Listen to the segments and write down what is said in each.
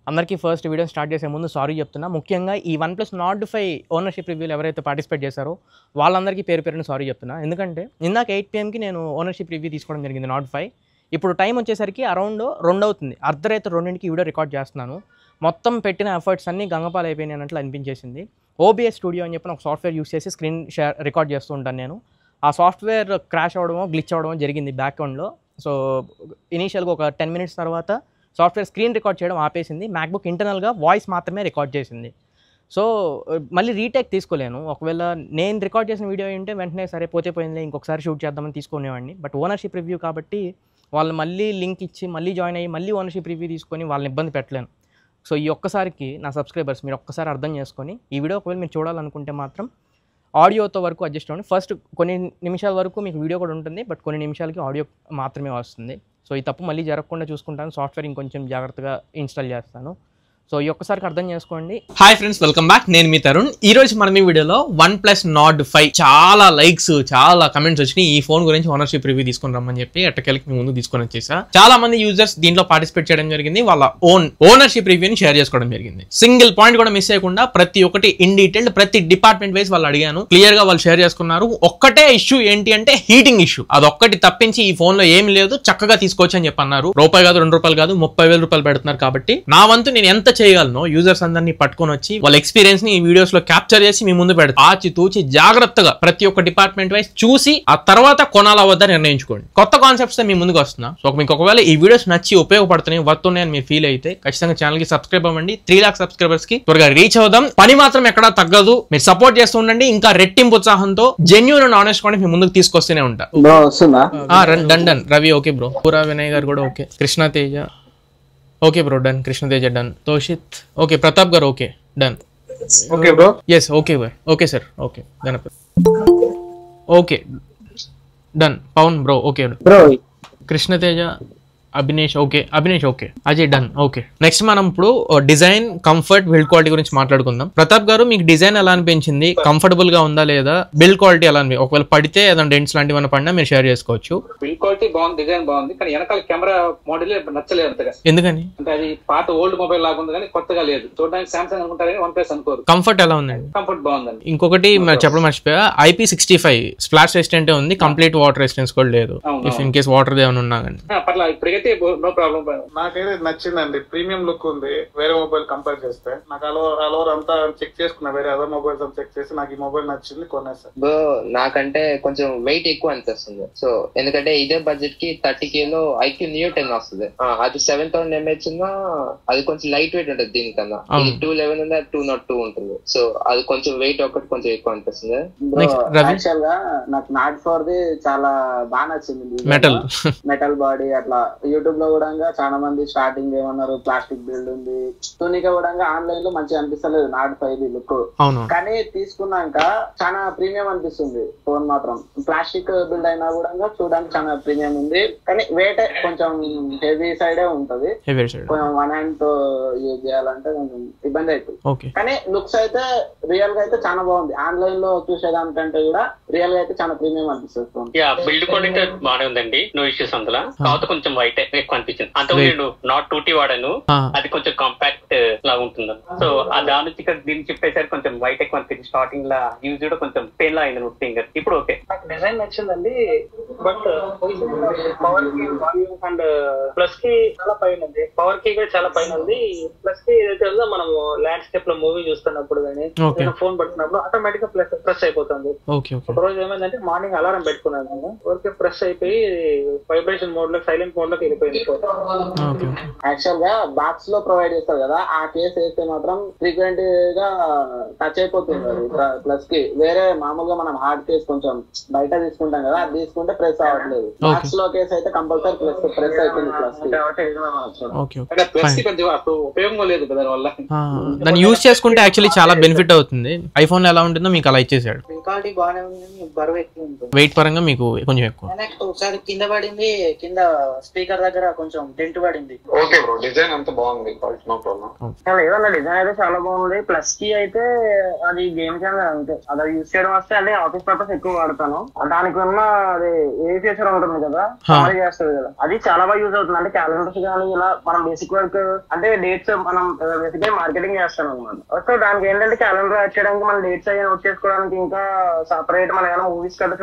అందరికీ first video start చేసే ముందు సారీ చెప్తున్నా. ముఖ్యంగా ఈ OnePlus Nord 5 ఓనర్షిప్ రివ్యూలు ఎవరైతే పార్టిసిపేట్ చేశారో వాళ్ళందరికీ పేరు పేరున సారీ చెప్తున్నా. ఎందుకంటే ఇందాక 8 PM నేను ఓనర్షిప్ రివ్యూ తీసుకోవడం జరిగింది Nord 5. ఇప్పుడు టైం వచ్చేసరికి అరౌండ్ 2 అవుతుంది. అర్ధరాత్రి 2కి వీడియో రికార్డ్ చేస్తున్నాను. మొత్తం పెట్టిన ఎఫర్ట్స్ అన్నీ గంగపాలు అయిపోయినాయి అన్నట్లు అనిపించేసింది. OBS స్టూడియో అని చెప్పిన ఒక సాఫ్ట్వేర్ యూస్ చేసి స్క్రీన్ షేర్ రికార్డ్ చేస్తూ ఉంటాను నేను. ఆ సాఫ్ట్వేర్ క్రాష్ అవ్వడమో గ్లిచ్ అవ్వడమో జరిగింది బ్యాక్గ్రౌండ్లో. సో ఇనీషియల్గా ఒక 10 minutes తర్వాత సాఫ్ట్వేర్ స్క్రీన్ రికార్డ్ చేయడం ఆపేసింది. మ్యాక్బుక్ ఇంటర్నల్గా వాయిస్ మాత్రమే రికార్డ్ చేసింది. సో మళ్ళీ రీటేక్ తీసుకోలేను. ఒకవేళ నేను రికార్డ్ చేసిన వీడియో ఏంటంటే వెంటనే సరే పోతే పోయింది ఇంకొకసారి షూట్ చేద్దామని తీసుకునేవాడిని. బట్ ఓనర్షిప్ రివ్యూ కాబట్టి వాళ్ళు మళ్ళీ లింక్ ఇచ్చి మళ్ళీ జాయిన్ అయ్యి మళ్ళీ ఓనర్షిప్ రివ్యూ తీసుకొని వాళ్ళని ఇబ్బంది పెట్టలేను. సో ఈ ఒక్కసారికి నా సబ్స్క్రైబర్స్ మీరు ఒక్కసారి అర్థం చేసుకొని ఈ వీడియో ఒకవేళ మీరు చూడాలనుకుంటే మాత్రం ఆడియోతో వరకు అడ్జస్ట్ అవ్వండి. ఫస్ట్ కొన్ని నిమిషాల వరకు మీకు వీడియో కూడా ఉంటుంది, బట్ కొన్ని నిమిషాలకి ఆడియో మాత్రమే వస్తుంది. సో ఈ తప్పు మళ్ళీ జరగకుండా చూసుకుంటాను. సాఫ్ట్వేర్ ఇంకొంచెం జాగ్రత్తగా ఇన్స్టాల్ చేస్తాను. సో ఈ ఒక్కసారికి అర్థం చేసుకోండి. Hi friends, welcome back. నేను మీ తరుణ్. ఈ రోజు మనం ఈ వీడియోలో OnePlus Nord 5 చాలా లైక్స్ చాలా కమెంట్స్ వచ్చినాయి. ఈ ఫోన్ గురించి ఓనర్షిప్ రివ్యూ తీసుకొని రమ్మని చెప్పి ఎట్టకెళ్ళకి మీ ముందు తీసుకొని వచ్చేసా. చాలా మంది యూజర్స్ దీంట్లో పార్టిసిపేట్ చేయడం జరిగింది. వాళ్ళ ఓనర్షిప్ రివ్యూని షేర్ చేసుకోవడం జరిగింది. సింగిల్ పాయింట్ కూడా మిస్ అయ్యకుండా ప్రతి ఒక్కటి ఇన్ డీటెయిల్డ్ ప్రతి డిపార్ట్మెంట్ వైజ్ వాళ్ళు అడిగాను. క్లియర్ గా వాళ్ళు షేర్ చేసుకున్నారు. ఒక్కటే ఇష్యూ ఏంటి అంటే హీటింగ్ ఇష్యూ. అదొక్కటి తప్పించి ఈ ఫోన్ లో ఏమి లేదు, చక్కగా తీసుకోవచ్చు అని చెప్పి అన్నారు. రూపాయి కాదు, ₹2 కాదు, 30,000 రూపాయలు పెడుతున్నారు. కాబట్టి నా వంతు నేను ఎంత చేయగలను యూజర్స్ అందరినీ పట్టుకొని వచ్చి వాళ్ళ ఎక్స్పీరియన్స్ ని ఈ వీడియోస్ లో క్యాప్చర్ చేసి మీ ముందు పెడతాను. ఆచి తూచి జాగ్రత్తగా ప్రతి ఒక్క డిపార్ట్మెంట్ వైజ్ చూసి ఆ తర్వాత కొనాలా వద్దా నిర్ణయించుకోండి. కొత్త కాన్సెప్ట్స్ మీకు ముందుకు వస్తున్నా. సో మీకు ఒకవేళ ఈ వీడియోస్ నచ్చి ఉపయోగపడుతున్నాయి, వర్తున్నాయని మీరు ఫీల్ అయితే ఖచ్చితంగా ఛానల్ కి సబ్స్క్రైబ్ అవ్వండి. 3 lakh సబ్స్క్రైబర్స్ కి త్వరగా రీచ్ అవుదాం. పని మాత్రం ఎక్కడా తగ్గదు. మీరు సపోర్ట్ చేస్తూ ఉండండి. ఇంకా రెట్టింపు ఉత్సాహంతో జెన్యూన్ అండ్ ఆనెస్ట్ కూడా మీ ముందుకు తీసుకొస్తూనే ఉంటా. Done Ravi okay bro. పూరా వినయ్ గారు కూడా okay. Krishna Teja okay bro done. Krishnateja done. Toshith okay. Pratap గారు okay done. Okay bro. Yes okay bye. Okay sir okay. Ganapathi okay done. Pavan bro okay bro. Krishnateja Abhinesh okay. Abhinesh okay. Ajay done okay. Next మనం ఇప్పుడు డిజైన్, కంఫర్ట్, బిల్డ్ క్వాలిటీ గురించి మాట్లాడుకుందాం. ప్రతాప్ గారు మీకు డిజైన్ ఎలా అనిపించింది? Comfortable గా ఉందా లేదా? బిల్డ్ క్వాలిటీ ఎలా అనిపి ఒకవేళ పడితే ఏదైనా డెంట్స్ లాంటివి పడినా మీరు షేర్ చేసుకోవచ్చు. బిల్డ్ క్వాలిటీ బాగుంది, డిజైన్ బాగుంది, కానీ వెనకాల కెమెరా మోడల్ నచ్చలేదు అంతగా. ఎందుకని అంటే అది పాత ఓల్డ్ మొబైల్ లాగా ఉంది కానీ కొత్తగా లేదు. చూడడానికి సామ్సంగ్ అనుకుంటారు కానీ OnePlus అనుకోరు. కంఫర్ట్ ఎలా ఉందండి? కంఫర్ట్ బాగుందండి. ఇంకొకటి చెప్పడం మర్చిపోయా, IP65 స్ప్లాష్ రెసిస్టెంట్ ఉంది, కంప్లీట్ వాటర్ రెసిస్టెన్స్ కూడా లేదు. ఇఫ్ ఇన్ కేస్ వాటర్ ఏమైనా ఉన్నా కానీ ఇప్పటికైతే నో ప్రాబ్లం. నాకైతే నచ్చిందండి. ప్రీమియం లుక్ ఉంది వేరే మొబైల్ కంపేర్ చేస్తే. నాకు అలవర్ అంతా చెక్ చేసుకున్నా, వేరే అదర్ మొబైల్స్ అంతా చెక్ చేసి నాకు ఈ మొబైల్ నచ్చింది, కొనేసాను. నాకంటే కొంచెం వెయిట్ ఎక్కువ అనిపిస్తుంది. సో ఎందుకంటే ఇదే బడ్జెట్ కి 30K లో IQ Neo 10 వస్తుంది. అది 7000 mAh ఉన్నా అది కొంచెం లైట్ వెయిట్ ఉంటుంది దీనికన్నా. 211 ఉంది, 202 ఉంటుంది. సో అది కొంచెం వెయిట్ ఒకటి కొంచెం ఎక్కువ అనిపిస్తుంది. యాక్చువల్ గా నాకు Nord 4 చాలా బాగా నచ్చింది. మెటల్ బాడీ అట్లా. యూట్యూబ్ లో కూడా చాలా మంది స్టార్టింగ్ ఏమన్నారు ప్లాస్టిక్ బిల్డ్ ఉంది, తునిక కూడా ఆన్లైన్ లో మంచిగా అనిపిస్తలేదు Nord 5 లుక్. కానీ తీసుకున్నాక చాలా ప్రీమియం అనిపిస్తుంది ఫోన్ మాత్రం. ప్లాస్టిక్ బిల్డ్ అయినా కూడా చూడడానికి చాలా ప్రీమియం ఉంది, కానీ వెయిట్ కొంచెం హెవీ సైడే ఉంటది. కొంచెం 1 hand తో యూజ్ చేయాలంటే కొంచెం ఇబ్బంది అవుతుంది. కానీ లుక్స్ అయితే రియల్ గా అయితే చాలా బాగుంది. ఆన్లైన్ లో చూసేదానికంటే కూడా రియల్ గా అయితే చాలా ప్రీమియం అనిపిస్తుంది ఫోన్. బిల్డ్ క్వాలిటీ బాగానే ఉందండి, నో ఇష్యూస్ అందులో. కాకపోతే కొంచెం వైట్ ఎక్కువ అనిపించింది. అంత నేను Nord 2T వాడాను, అది కొంచెం కాంపాక్ట్ లాగా ఉంటుంది. సో దాని నుంచి ఇక్కడ దీన్ని చెప్పేసరికి కొంచెం వైట్ ఎక్కువ అనిపించింది. స్టార్టింగ్ లా యూజ్ కూడా కొంచెం పెయిన్ లా అయింది ఫింగర్. ఇప్పుడు ఓకే. నాకు డిజైన్ నచ్చిందండి, బట్ పవర్ కి వాల్యూమ్ అండ్ ప్లస్ కి చాలా పైన ఉంది. పవర్ కి కూడా చాలా పైన ఉంది. ప్లస్ కి ఏదైతే ఉందో మనం ల్యాండ్స్కేప్ లో మూవీ చూస్తున్నప్పుడు కానీ ఫోన్ పడుతున్నప్పుడు ఆటోమేటిక్ గా ప్రెస్ అయిపోతుంది. ఒక రోజు ఏమైందంటే మార్నింగ్ అలారం పెట్టుకున్నాను, ఊరికే ప్రెస్ అయిపోయి వైబ్రేషన్ మోడ్ లో సైలెంట్ మోడ్ లోకి వెళ్ళిపోయింది. యాక్చువల్ గా బాక్స్ లో ప్రొవైడ్ చేస్తారు కదా, ఆ కేసు వేస్తే మాత్రం ఫ్రీక్వెంట్ గా టచ్ అయిపోతుంది అది ప్లస్ కి. వేరే మామూలుగా మనం హార్డ్ కేస్ కొంచెం బయట తీసుకుంటాం కదా, అది తీసుకుంటే ప్రెస్ అవ్వట్లేదు. బాక్స్ లో కేసు అయితే కంపల్సరీ ప్రెస్ అవుతుంది ప్లస్ కి. ఉపయోగం లేదు దాని వల్ల. దాన్ని యూజ్ చేసుకుంటే యాక్చువల్లీ చాలా బెనిఫిట్ అవుతుంది. ఐఫోన్ ఎలా ఉంటుందో మీకు అలా ఇచ్చేసాడు. క్వాలిటీ బాగానే ఉంది, బరువు ఎక్కువ ఉంటుంది. వెయిట్ పరంగా మీకు కొంచెం ఎక్కువ. ఒకసారి కింద పడింది, కింద స్పీకర్ దగ్గర కొంచెం డెంట్ పడింది. ఓకే బ్రో, డిజైన్ అంతా బాగుంది, నో ప్రాబ్లం. లేదన్న డిజైన్ అయితే చాలా బాగుంది. ప్లస్ కి అయితే అది గేమ్ ఛానల్ అంతే, అది యూజ్ చేయడం వస్తే అదే ఆఫీస్ పర్పస్ ఎక్కువ వాడతాను. దానికి ఉన్న అది ఏ ఫీచర్ ఉంటుంది కదా, సమ్మరీ చేస్తుంది కదా, అది చాలా బాగా యూజ్ అవుతుంది. అంటే క్యాలెండర్స్ కానీ ఇలా మనం బేసిక్ వర్క్ అంటే డేట్స్ మనం బేసిక్ గా మార్కెటింగ్ చేస్తాం అనమాట. సో దానికి ఏంటంటే క్యాలెండర్ యాడ్ చేయడానికి మన డేట్స్ అయ్యి నోట్ చేసుకోవడానికి, ఇంకా సపరేట్ మన ఏమైనా మూవీస్ కదా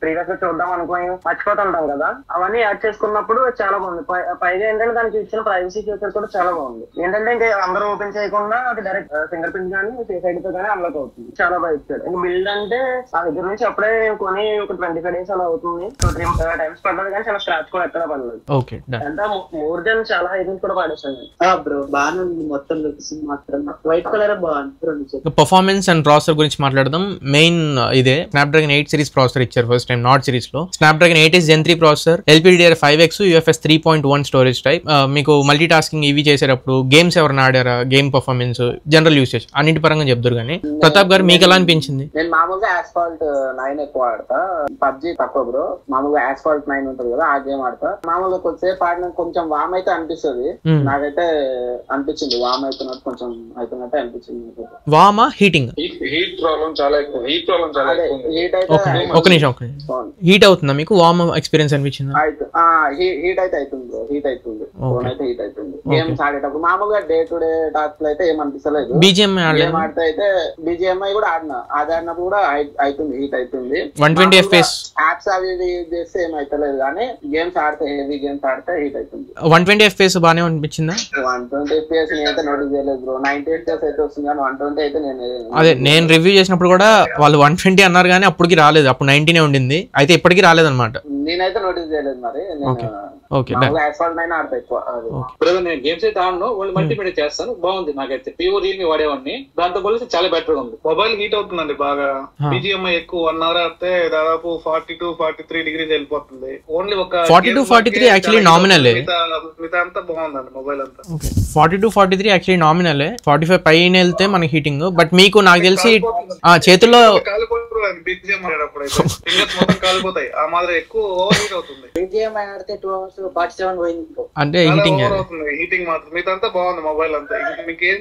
ప్రీవియస్ గా చూద్దాం అనుకుని మర్చిపోతుంటాం కదా, అవన్నీ యాడ్ చేసుకున్నప్పుడు చాలా బాగుంది. పైగా ఏంటంటే దానికి ఇచ్చిన ప్రైవసీ ఫీచర్ కూడా చాలా బాగుంది. ఏంటంటే ఇంకా అందరూ ఓపెన్ చేయకుండా అది డైరెక్ట్ ఫింగర్ ప్రింట్ కానీ ఫేస్ ఐడి తో కానీ అన్లాక్ అవుతుంది. చాలా బాగా ఇచ్చాడు. ఇంకా బిల్డ్ అంటే ఆ దగ్గర నుంచి అప్పుడే కొని ఒక 25 days అలా అవుతుంది. 3 times పడ్డది కానీ చాలా స్క్రాచ్ కూడా ఎక్కడ పడలేదు. అంటే మోర్ దెన్ చాలా ఐటమ్స్ కూడా పాడేస్తాను బ్రో. బాగానే ఉంది మొత్తం లుక్స్ మాత్రం. వైట్ కలర్ బాగుంది. పర్ఫార్మెన్స్ అండ్ ప్రాసెసర్ గురించి మాట్లాడదాం. మెయిన్ ఇదే స్నాప్డ్రాగన్ 8 సిరీస్ ప్రాసెసర్ ఇచ్చారు ఫస్ట్ టైం నాట్ సిరీస్ లో. Snapdragon 8 Gen 3 processor, LPDDR5X, UFS 3.1 storage type. మీకు మల్టీ టాస్కింగ్ ఇవి చేసేటప్పుడు గేమ్స్ ఎవరైనా ఆడారా, గేమ్ పర్ఫార్మెన్స్, జనరల్ యూసేజ్ అన్నింటి పరంగా చెప్తారు. కానీ ప్రతాప్ గారు మీకు ఎలా అనిపించింది? నేను మామూలుగా Asphalt 9 ఎక్కువ ఆడతా, PUBG తక్కువ బ్రో. మామూలుగా Asphalt 9 ఉంటుంది కదా, ఆ గేమ్ ఆడతా. మామూలుగా కొద్దిసేపు ఆడిన కొంచెం వామ్ అయితే అనిపిస్తుంది. నాకైతే అనిపించింది వామ్ అవుతున్నట్టు, కొంచెం అవుతున్నట్టు అనిపించింది. వామా హీటింగ్? హీట్ ప్రాబ్లం చాలా ఎక్కువ. హీట్ అయితే ఒక నిమిషం హీట్ అవుతుందా మీకు? వామ్ ఎక్స్పీరియన్స్ అనిపించిందా? హీట్ అయితే అవుతుంది బ్రో, హీట్ అవుతుంది. ఫోన్ అయితే హీట్ అవుతుంది గేమ్స్ ఆడేటప్పుడు. మామూలుగా డే టు డే టాస్క్ అయితే ఏం అనిపిస్తలేదు. BGMI ఆడితే అయితే BGMI కూడా ఆడినా, అది ఆడినప్పుడు కూడా అవుతుంది, హీట్ అవుతుంది. 120 FPS యాప్స్ అవి యూజ్ చేస్తే ఏం అవుతలేదు, కానీ గేమ్స్ ఆడితే హెవీ గేమ్స్ ఆడితే హీట్ అవుతుంది. 120 FPS బాగానే అనిపించిందా? 120 FPS నేనైతే నోటీస్ చేయలేదు బ్రో. 90 FPS అయితే వస్తుంది కానీ 120 అయితే నేను రివ్యూ చేసినప్పుడు కూడా వాళ్ళు 120 అన్నారు కానీ అప్పటికి రాలేదు. అప్పుడు 90 ఉండింది, అయితే ఇప్పటికీ రాలేదన్నమాట. నేనైతే నోటీస్ చేయలేదు. మరి నేను గేమ్స్ అయితే ఆడను, ఓన్లీ మల్టీమీడియా చేస్తాను. బాగుంది నాకైతే. ప్యూర్ రియల్మీ వాడేవాడిని, దాంతో పోలిస్తే చాలా బెటర్ గా ఉంది. మొబైల్ హీట్ అవుతుందండి బాగా. BGMI ఎక్కువ 1 hour ఆడితే దాదాపు 42-43 degrees వెళ్ళిపోతుంది. ఓన్లీ ఒక 42-43 యాక్చువల్లీ నామినలే. మిగతా అంతా బాగుందండి మొబైల్ అంతా. 42-43 యాక్చువల్లీ నామినలే. 45 పైన వెళ్తే మనకి హీటింగ్. బట్ మీకు నాకు తెలిసి చేతుల్లో BGMI ఆడేటప్పుడు ఫింగర్స్ మొత్తం కాలిపోతాయి. ఆ మాదిరి ఎక్కువ ఓవర్ హీట్ అవుతుంది. BGMI ఆడితే 2 hours 47 పోయింది అంటే హీటింగ్ మాత్రం. మిగతా అంతా బాగుంది మొబైల్ అంతా. మీకేం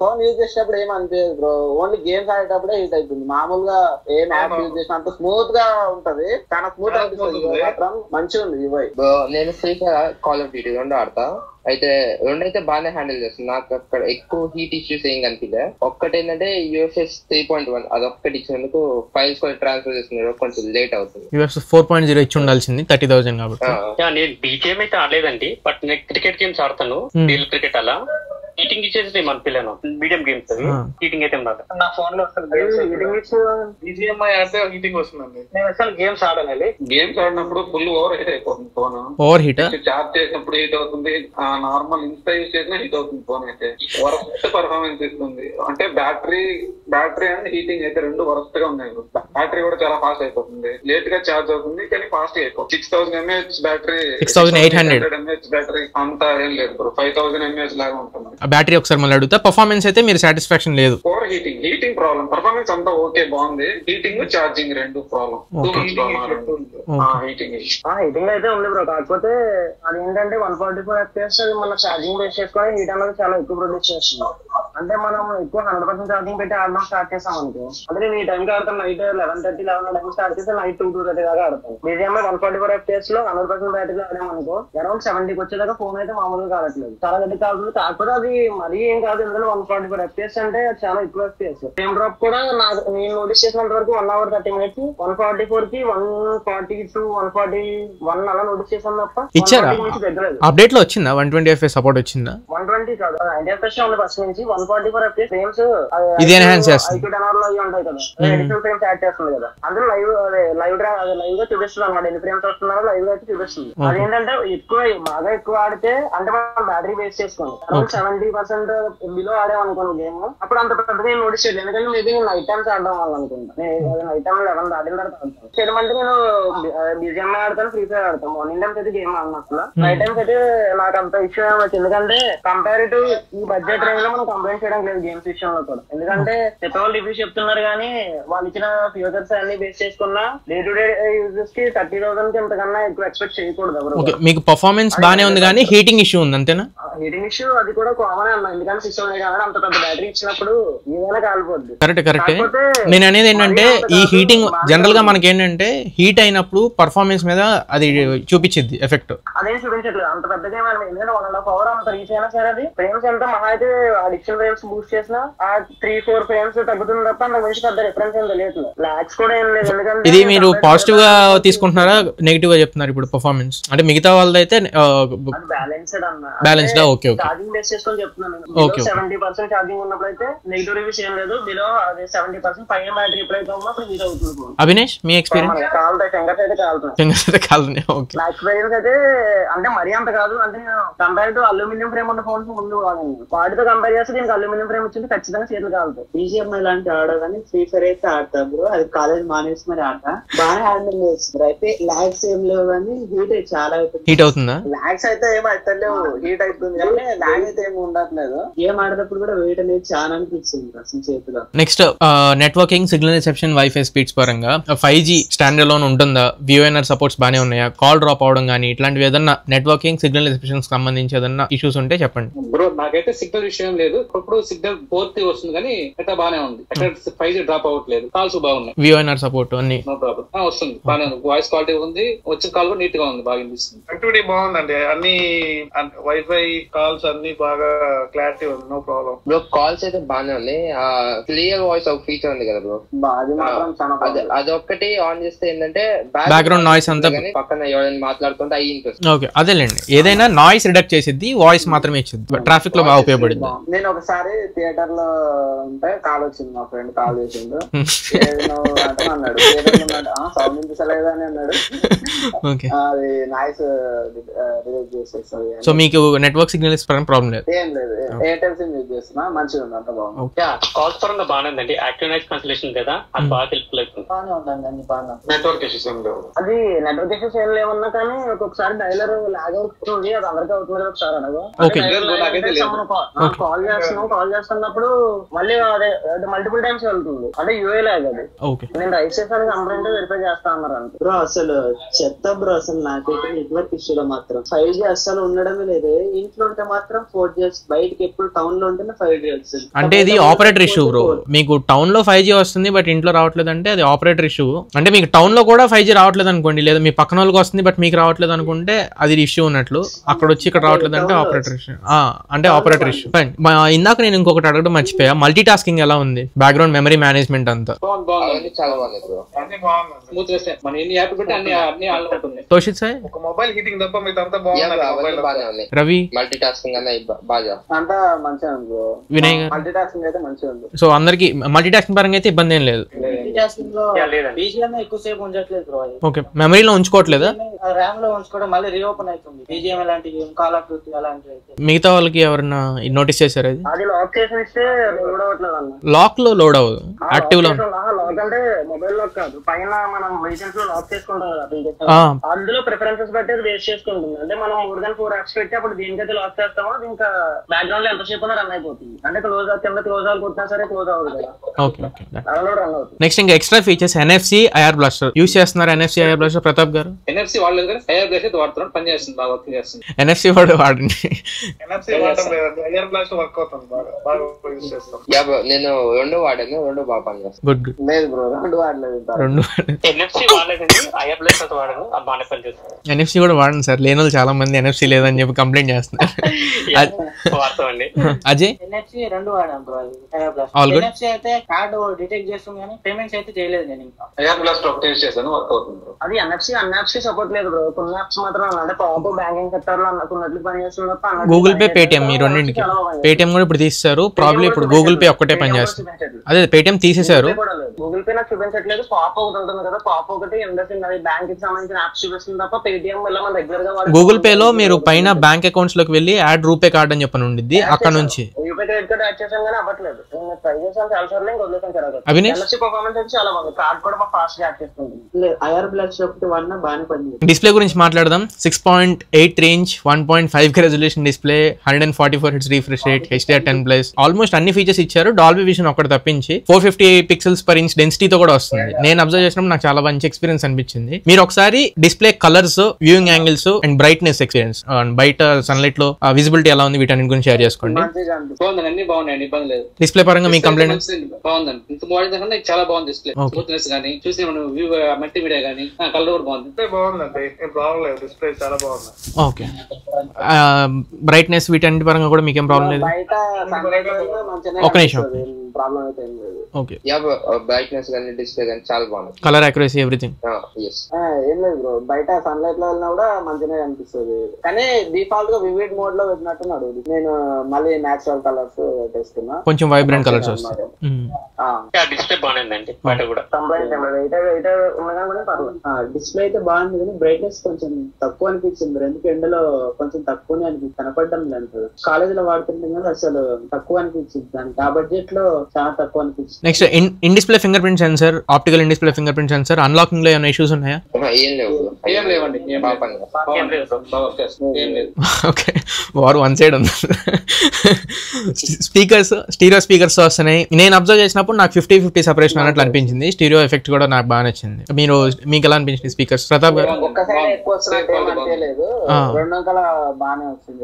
ఫోన్ యూజ్ చేసేటప్పుడు ఏం అనిపించదు బ్రో, ఓన్లీ గేమ్స్ ఆడేటప్పుడే హీట్ అవుతుంది. మామూలుగా ఏం యాప్ యూజ్ చేసినా అంత స్మూత్ గా ఉంటది, చాలా స్మూత్ అనిపిస్తుంది. మాత్రం మంచిగా ఉంది UI. నేను free fire, call of duty 2 ఆడతా. అయితే 2 అయితే బాగానే హ్యాండిల్ చేస్తుంది. నాకు అక్కడ ఎక్కువ హీట్ ఇష్యూస్ ఏం కనిపించలే. ఒక్కటేంటంటే UFS 3.1 అదొక్కటి ఇచ్చినందుకు ఫైల్స్ కూడా ట్రాన్స్ఫర్ చేస్తున్నారు, కొంచెం లేట్ అవుతుంది. UFS 4.0 ఇచ్చి ఉండాల్సింది 30,000 కాబట్టి. నేను BGMI అయితే ఆడలేదండి, బట్ నేను క్రికెట్ గేమ్స్ ఆడతాను. రియల్ క్రికెట్ అలా హీటింగ్ ఇచ్చేసి అనిపించలేను. మీడియం గేమ్స్ అవి హీటింగ్ అయితే ఉండదు. నా ఫోన్ లో BGMI ఆడితే హీటింగ్ వస్తుందండి. నేను అసలు గేమ్స్ ఆడాలి. గేమ్స్ ఆడినప్పుడు ఫుల్ ఓవర్ హీట్ అయిపోతుంది ఫోన్. ఓవర్ హీట్ చార్జ్ చేసినప్పుడు హీట్ అవుతుంది. నార్మల్ ఇన్స్టా యూజ్ చేసినా హీట్ అవుతుంది ఫోన్ అయితే. వరస్ట్ పర్ఫార్మెన్స్ ఇస్తుంది. అంటే బ్యాటరీ అండ్ హీటింగ్ అయితే 2 వరస్ట్ గా ఉన్నాయి. బ్యాటరీ కూడా చాలా ఫాస్ట్ అయిపోతుంది, లేట్ గా చార్జ్ అవుతుంది, కానీ ఫాస్ట్ గా అయిపోతుంది. 6000 mAh బ్యాటరీ, 6800 mAh బ్యాటరీ అంతా ఏం లేదు బ్రో. 5000 mAh లాగా ఉంటుంది బ్యాటరీ. ఒకసారి మళ్ళీ అడుగుతా, పర్ఫార్మెన్స్ అయితే మీరు సాటిస్ఫాక్షన్ లేదు? Over heating problem. పర్ఫార్మెన్స్ అంతా ఓకే బాగుంది. Heating charging 2 problem. హీటింగ్ అయితే ఉంది బ్రో. కాకపోతే అది ఏంటంటే 144 FPS అది మన ఛార్జింగ్ బేస్ చేసుకొని హీట్ అనేది చాలా ఎక్కువ ప్రొడ్యూస్ చేస్తుంది. అంటే మనం ఎక్కువ 100% ఛార్జింగ్ పెట్టి ఆడడం స్టార్ట్ చేసాం అనుకో, అంటే నేను ఈ టైంకి ఆడతాం నైట్ 11:30 స్టార్ట్ చేస్తే నైట్ 2:30 దాకా ఆడతాం. BGMI 144 FPS లో 100% బ్యాటరీ ఆడాం అనుకో, అరౌండ్ 70కి వచ్చేదాకా ఫోన్ అయితే మామూలుగా కావట్లేదు, చాలా గట్టి కావాలి. కాకపోతే అది మరీ ఏం కాదు, ఎందుకంటే 144 FPS అంటే చాలా ఎక్కువ FPS. ఫ్రేమ్ డ్రాప్ కూడా నేను నోటీస్ చేసినంత వరకు 1 hour 30 minutes 144 కి 142 141 అలా నోటీస్ చేసాను తప్ప ఇచ్చారా? అప్డేట్ లో వచ్చిందా 120 FPS సపోర్ట్ వచ్చిందా? 120 కాదు, 90 FPS ఉంది ఫస్ట్ నుంచి. 144 FPS ఫ్రేమ్స్ ఇది ఎన్హాన్స్ చేస్తుంది. IQ 10 లో అవి ఉంటాయి కదా, అడిషనల్ ఫ్రేమ్స్ యాడ్ చేస్తుంది కదా. అందులో లైవ్ గా చూపిస్తుంది అనమాట, ఎన్ని ఫ్రేమ్స్ వస్తున్నారో లైవ్ గా అయితే చూపిస్తుంది. అదేంటంటే బాగా ఎక్కువ ఆడితే, అంటే మనం బ్యాటరీ బేస్ చేసుకోండి, అరౌండ్ 70% బిలో ఆడామనుకోండి గేమ్, అప్పుడు అంత పెద్దగా నేను నోటీస్ చేయలేదు. ఎందుకంటే మేబీ నేను నైట్ టైమ్స్ ఆడడం వల్ల అనుకుంటా. నైట్ టైమ్ 11 దాటిన తర్వాత ఆడతాను. చేయమంటే నేను BGMI ఆడతాను, ఫ్రీ ఫైర్ ఆడతాను. మార్నింగ్ టైమ్స్ అయితే గేమ్ ఆడినప్పుడు, నైట్ టైమ్స్ అయితే నాకు అంత ఇష్యూ ఏమొచ్చు. ఎందుకంటే కంపేర్ టు ఈ బడ్జెట్ రేంజ్ లో మనం కంప్లైంట్ కామెంట్ చేయడం లేదు గేమ్స్ విషయంలో కూడా. ఎందుకంటే చెప్పేవాళ్ళు రివ్యూస్ చెప్తున్నారు కానీ వాళ్ళు ఇచ్చిన ఫ్యూచర్స్ అన్ని బేస్ చేసుకున్నా డే టు డే యూజర్స్ కి 30,000 కి ఇంతకన్నా ఎక్కువ ఎక్స్పెక్ట్ చేయకూడదు ఎవరు. మీకు పర్ఫార్మెన్స్ బానే ఉంది కానీ హీటింగ్ ఇష్యూ ఉంది అంతేనా? హీటింగ్ ఇష్యూ అది కూడా కామన్ అన్న, ఎందుకంటే 600 కాబట్టి అంత పెద్ద బ్యాటరీ ఇచ్చినప్పుడు ఏదైనా కాలిపోద్ది. కరెక్టే. నేను అనేది ఏంటంటే ఈ హీటింగ్ జనరల్ గా మనకి ఏంటంటే హీట్ అయినప్పుడు పర్ఫార్మెన్స్ మీద అది చూపించింది ఎఫెక్ట్. అదేం చూపించట్లేదు అంత పెద్ద గేమ్. ఎందుకంటే 1.5 hours అంత రీచ్ అయినా సరే అది ఫ్రేమ్స్ ఎంత మహా అయితే అడిక్షన్ ఫ్రేమ్స్ బూస్ట్ చేసినా ఆ 3-4 ఫ్రేమ్స్ తగ్గుతుంది తప్ప అంత మంచి పెద్ద డిఫరెన్స్ ఏం తెలియదు. లాక్స్ కూడా ఏం లేదు. ఎందుకంటే ఇది మీరు పాజిటివ్ గా తీసుకుంటున్నారా నెగిటివ్ గా చెప్తున్నారు ఇప్పుడు పర్ఫార్మెన్స్? అంటే మిగతా వాళ్ళదైతే బ్యాలెన్స్డ్ అన్న, బ్యాలెన్స్డ్. ఓకే ఛార్జింగ్ బేస్ చేసుకొని చెప్తున్నాను. 70% ఛార్జింగ్ ఉన్నప్పుడు అయితే నెగిటివ్ రివ్యూస్ ఏం లేదు. బిలో అదే 70% పైన బ్యాటరీ ఎప్పుడైతే ఉన్నా అప్పుడు హీట్ అవుతుంది. అవినేష్ మీ ఎక్స్పీరియన్స్? కాలుతాయి, ఫింగర్స్ అయితే కాలుతాయి. నా ఎక్స్పీరియన్స్ అయితే అంటే మరీ అంత కాదు. అంటే కంపేర్ టు అల్యూమినియం ఫ్రేమ్ ఉన్న ఫోన్స్ ముందు వాటితో కంపేర్ చేస్తే దీనికి అల్యూమినియం ఫ్రేమ్ వచ్చింది ఖచ్చితంగా చేతులు కాలుతాయి. BGMI లాంటి ఆడో కానీ ఫ్రీ ఫైర్ అయితే ఆడతా బ్రో. అది కాలేజ్ మానేసి మరి ఆడతా, బాగా హ్యాండిల్ చేస్తుంది. అయితే లాగ్స్ ఏం లేవు కానీ హీట్ అయితే చాలా అవుతుంది. హీట్ అవుతుందా? లాగ్స్ అయితే ఏం అవుతలేవు, హీట్ అవుతుంది కానీ లాగ్ అయితే ఏమి ఉండట్లేదు. గేమ్ ఆడేటప్పుడు కూడా వెయిట్ అనేది చాలా అనిపించింది అసలు చేతిలో. Next networking, signal reception, wifi speeds పరంగా 5G స్టాండ్ అలోన్ ఉంటుందా? VoNR సపోర్ట్స్ బానే ఉన్నాయా? కాల్ డ్రాప్ అవడం కానీ ఇట్లాంటివి ఏదన్నా నెట్వర్కింగ్, సిగ్నల్ రిసెప్షన్ సంబంధించి ఏదన్నా ఇష్యూస్ ఉంటే చెప్పండి. బ్రో నాకైతే సిగ్నల్ విషయం లేదు, ఇప్పుడు సిగ్నల్ పూర్తి వస్తుంది కానీ అయితే బానే ఉంది. ఎక్కడ 5G డ్రాప్ అవ్వట్లేదు, కాల్స్ బాగున్నాయి. VoNR సపోర్ట్ అన్ని నో ప్రాబ్లం వస్తుంది, బానే ఉంది. వాయిస్ క్వాలిటీ ఉంది, వచ్చిన కాల్ కూడా నీట్ గా ఉంది, బాగా అనిపిస్తుంది. యాక్టివిటీ బాగుందండి, అన్ని వైఫై కాల్స్ అన్ని బాగా క్లారిటీ ఉంది, నో ప్రాబ్లం. బ్రో కాల్స్ అయితే బానే ఉంది. క్లియర్ వాయిస్ ఒక ఫీచర్ ఉంది కదా బ్రో, అదొక్కటి ఆన్ చేస్తే ఏంటంటే బ్యాక్గ్రౌండ్ నాయిస్ అంతా పక్కన ఎవరైనా మాట్లాడుతుంటే అయ్యి ఇంట్రెస్ట్. ఓకే అదేలేండి, ఏదైనా నాయిస్ రిడక్ట్ చేసిద్ది, వాయిస్ మాత్రమే ఇచ్చింది. ట్రాఫిక్ లో బాగా ఉపయోగపడింది. నేను ఒకసారి థియేటర్ లో ఉంటే కాల్ వచ్చింది, మా ఫ్రెండ్ కాల్ చేసిండు. అంటే అన్నాడు సౌండ్ వినిపించలేదు అని అన్నాడు. అది నాయిస్ రిజెక్ట్ చేసేస్తుంది. సో మీకు నెట్వర్క్ సిగ్నల్స్ ప్రాబ్లం లేదు? ఏం లేదు, ఎయిర్టెల్ సిమ్ యూజ్ చేస్తున్నా, మంచిగా ఉంది, అంత బాగుంది. కాల్స్ పరంగా బాగానే ఉందండి. యాక్టివ్ నాయిస్ కాన్సలేషన్ కదా, అది బాగా హెల్ప్ఫుల్ అవుతుంది. బాగానే ఉందండి, అన్ని బాగా. నెట్వర్క్ ఇష్యూస్ ఏం లేవు. అది నెట్వర్క్ ఇష్యూస్ ఏం లేవన్నా కానీ ఒక్కొక్కసారి డైలర్ లాగ్ అవుతుంది, అది అందరికీ అవుతుంది. ఒకసారి అడగ కాల్ చేస్తున్నప్పుడు మళ్ళీ అదే మల్టిపుల్ టైమ్స్ వెళ్తుంది, అంటే యూఏ లాగ్ అది. నేను రైట్ చేసాను కంప్లైంట్ వెరిఫై చేస్తా అన్నారు అంతే. బ్రో అసలు చెత్త బ్రో, అసలు నాకైతే నెట్వర్క్ ఇష్యూలో మాత్రం 5G అసలు ఉండడమే లేదు. ఇంట్లో ఉంటే మాత్రం 4G, బయటకి ఎప్పుడు టౌన్ లో ఉంటేనే 5G వస్తుంది. అంటే ఇది ఆపరేటర్ ఇష్యూ బ్రో. మీకు టౌన్ లో 5G వస్తుంది బట్ ఇంట్లో రావట్లేదు అంటే అది ఆపరేటర్ ఇష్యూ. అంటే మీకు టౌన్ లో కూడా 5G రావట్లేదు అనుకోండి, లేదా మీ పక్కన వాళ్ళకి వస్తుంది బట్ మీకు రావట్లేదు అనుకుంటే అది ఇష్యూ ఉన్నట్లు. అక్కడ వచ్చి ఇక్కడ రావట్లేదు అంటే ఆపరేటర్ ఇష్యూ, అంటే ఆపరేటర్ ఇష్యూ. ఇందాక నేను ఇంకొకటి అడగడం మర్చిపోయా, మల్టీ టాస్కింగ్ ఎలా ఉంది? బ్యాక్గ్రౌండ్ మెమరీ మేనేజ్మెంట్ అంతా చాలా బాగుంది బ్రో. తోషిత్ సార్ ఒక మొబైల్ హీటింగ్ తప్ప మీద అంతా బాగుంది. రవి మల్టీ టాస్కింగ్ అన్న బాగా అంతా మంచిగా ఉంది బ్రో. వినయ్ మల్టీ టాస్కింగ్ అయితే మంచిగా ఉంది. సో అందరికి మల్టీ టాస్కింగ్ పరంగా అయితే ఇబ్బంది ఏం లేదు. ఎక్కువసేపు ఉంచట్లేదు బ్రో. ఓకే, మెమరీలో ఉంచుకోవట్లేదా? ర్యామ్ లో ఉంచుకోవడం మళ్ళీ రీఓపెన్ అవుతుంది. BGMI లాంటి గేమ్, కాల్ ఆఫ్ డ్యూటీ అలాంటివి. మిగతా వాళ్ళకి ఎవరన్నా నోటీస్ చేశారు? అది లాక్ చేసి ఇస్తే లోడ్ అవ్వట్లేదు అన్న. లాక్ లో లోడ్ అవ్వదు, యాక్టివ్ లో. లాక్ అంటే మొబైల్ లాక్ కాదు, పైన మనం లైసెన్స్ లో లాక్ చేసుకుంటాం కదా, అందులో ప్రిఫరెన్సెస్ బట్టి అది వేస్ట్ చేసుకుంటుంది. అంటే మనం మోర్ దాన్ 4 apps పెట్టి అప్పుడు దీనికైతే లాక్ చేస్తామో ఇంకా బ్యాక్గ్రౌండ్ లో ఎంతసేపు ఉన్నా రన్ అయిపోతుంది. అంటే క్లోజ్ కింద క్లోజ్ అవ్వకుంటున్నా సరే క్లోజ్ అవ్వదు కదా. ఓకే ఓకే, రన్ అవుతుంది. నెక్స్ట్ ఇంకా extra features NFC IR blaster use చేస్తున్నారు. NFC IR బ్లాస్టర్ ప్రతాప్ గారు? NFC వాడలేదు కానీ IR బ్లాస్టర్ అయితే వాడుతున్నాను, పని చేస్తుంది, బాగా వర్క్ చేస్తుంది. NFC వాడండి. NFC వాడటం లేదండి, IR బ్లాస్టర్ వర్క్ అవుతుంది, బాగా యూస్ చేస్తాం. నేను రెండు వాడాను, రెండు బాగా పని చేస్తాను. Good good. లేదు బ్రో, రెండు వాడలేదు. NFC వాడలేదండి, IR బ్లాస్టర్ వాడాను, అది బాగానే పని చేస్తుంది. NFC కూడా వాడండి సార్, లేని వాళ్ళు చాలా మంది NFC లేదని చెప్పి కంప్లైంట్ చేస్తున్నారు. వాడతామండి. అజయ్? NFC రెండు వాడాను బ్రో. All good. NFC అయితే కార్డ్ డిటెక్ట్ చేస్తుంది కానీ పేమెంట్స్ అయితే చేయలేదు నేను ఇంకా. IR బ్లాస్టర్ ఒకటి యూస్ చేశాను, వర్క్ అవుతుంది బ్రో. అది NFC అన్ని యాప్స్ కి సపోర్ట్ లేదు బ్రో, కొన్ని యాప్స్ మాత్రం. అంటే పాప బ్యాంకింగ్ సెక్టర్ లో అనుకున్నట్లు పని చేస్తుంది తప్ప గూగుల్ పే, పేటిఎం ఈ రెండింటికి. పేటిఎం కూడా ఇప్పుడు తీసేశారు, ప్రాబ్లీ ఇప్పుడు గూగుల్ పే ఒక్కటే పని చేస్తుంది. అదే పేటిఎం తీసేశారు. గూగుల్ పే నాకు చూపించట్లేదు, పాప్ ఒకటి ఉంటుంది కదా, పాప్ ఒకటి బ్యాంక్ కి సంబంధించిన యాప్స్ చూపిస్తుంది తప్ప పేటిఎం వల్ల మనం రెగ్యులర్ గా గూగుల్ పే లో మీరు పైన బ్యాంక్ అకౌంట్స్ లోకి వెళ్ళి యాడ్ రూపే కార్డ్ అని చెప్పని ఉండిద్ది, అక్కడ నుంచి యూపీ ఎయిట్ కార్డ్ యాడ్ చేసాం కానీ అవ్వట్లేదు. ట్రై చేసాం చాలా సార్లు, ఇంకా వదిలేసాం జరగదు. NFC పర్ఫార్మెన్స్ అయితే చాలా బాగుంది, కార్డ్ కూడా బాగా ఫాస్ట్ గా యాడ్ చేస్తుంది. ఐఆర్ బ్లాస్ట్ ఒకటి వన్ బాగానే పడింది. డిస్ప్లే గురించి మాట్లాడదాం. 6.8 inch 1.5K resolution display, 144 hertz refresh rate, HDR10+, almost అన్ని ఫీచర్స్ ఇచ్చారు. డాల్బీ విజన్ ఒకటి తప్పించి 450 పిక్సెల్స్ పర్ ఇంచ్ డెన్సిటీతో కూడా వస్తుంది. నేను అబ్జర్వ్ చేసినప్పుడు నాకు చాలా మంచి ఎక్స్పీరియన్స్ అనిపించింది. మీరు ఒకసారి display colours, viewing angles and brightness experience, బయట సన్లైట్ లో విజిబిలిటీ ఎలా ఉంది వీటన్నిటి గురించి షేర్ చేసుకోండి. బాగుందండి, అన్ని బాగున్నాయండి, ఇబ్బంది లేదు. డిస్ప్లే పరంగా మీ కంప్లైంట్ బాగుందండి, ఇంత బాగుంది, చాలా బాగుంది డిస్ప్లే. స్మూత్నెస్ గానీ చూసి వ్యూ మల్టీమీడియా గానీ కలర్ కూడా బాగుంది. బాగుందండి, బాగుంది డిస్ప్లే, చాలా బాగుంది. ఓకే, బ్రైట్నెస్ వీటన్నిటి పరంగా కూడా మీకేం ప్రాబ్లం లేదు? ఒక నిమిషం, ప్రాబ్లం అయితే ఏం లేదు. ఓకే, బ్రైట్నెస్ గానీ డిస్ప్లే గానీ చాలా బాగుంది. కలర్ యాక్యురసీ ఎవ్రీథింగ్ ఏం లేదు బ్రో, బయట సన్లైట్ లో వెళ్ళినా కూడా మంచిగానే అనిపిస్తుంది. కానీ డిఫాల్ట్ గా వివిడ్ మోడ్ లో పెట్టినట్టున్నాడు. నేను మళ్ళీ నేచురల్ కలర్స్ పెట్టేస్తున్నా, కొంచెం వైబ్రెంట్ కలర్స్ వస్తాయి. డిస్ప్లే బాగుందండి, బయట కూడా డిస్ప్లే అయితే బాగుంది కానీ బ్రైట్నెస్ కొంచెం తక్కువ అనిపించింది. ఎందుకు ఎండలో కొంచెం తక్కువనే అనిపించింది, కనపడడం లేదు. కాలేజ్ లో వాడుతుంటే కానీ అసలు తక్కువ అనిపించింది, దానికి ఆ బడ్జెట్ లో చాలా తక్కువ అనిపించింది. Next in display finger print sensor, optical in display finger print sensor, unlocking లో ఏమైనా ఇష్యూస్ ఉన్నాయా? ఏం లేవండి. ఓకే, వారు వన్ సైడ్ ఉంది. స్పీకర్స్, స్టీరియో స్పీకర్స్ వస్తున్నాయి. నేను అబ్జర్వ్ చేసినప్పుడు నాకు 50-50 సెపరేషన్ అన్నట్లు అనిపించింది. స్టీరియో ఎఫెక్ట్ కూడా నాకు బాగా నచ్చింది. మీకు ఎలా అనిపించింది స్పీకర్స్? ప్రతాప్ గారు ఒక్క సైడ్ ఎక్కువ వస్తున్నట్టు ఏమనిపించలేదు, రెండు అంకల బాగానే వస్తుంది.